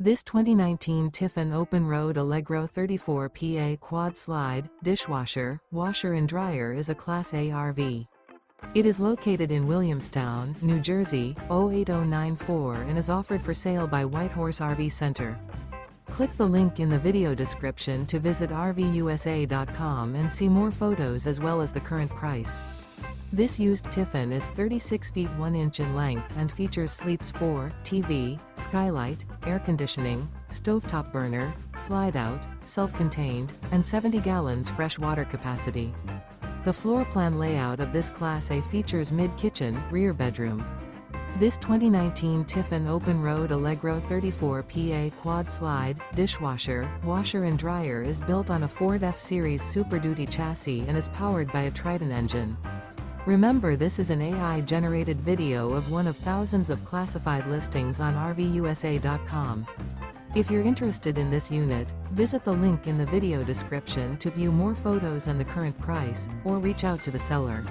This 2019 Tiffin Open Road Allegro 34 PA Quad Slide, Dishwasher, Washer and Dryer is a Class A RV. It is located in Williamstown, New Jersey, 08094 and is offered for sale by Whitehorse RV Center. Click the link in the video description to visit RVUSA.com and see more photos as well as the current price. This used Tiffin is 36 feet 1 inch in length and features sleeps 4, TV, Skylight, air conditioning, stovetop burner, slide-out, self-contained, and 70 gallons fresh water capacity. The floor plan layout of this Class A features mid-kitchen, rear bedroom. This 2019 Tiffin Open Road Allegro 34 PA Quad Slide, Dishwasher, Washer and Dryer is built on a Ford F-Series Super Duty chassis and is powered by a Triton engine. Remember, this is an AI-generated video of one of thousands of classified listings on RVUSA.com. If you're interested in this unit, visit the link in the video description to view more photos and the current price, or reach out to the seller.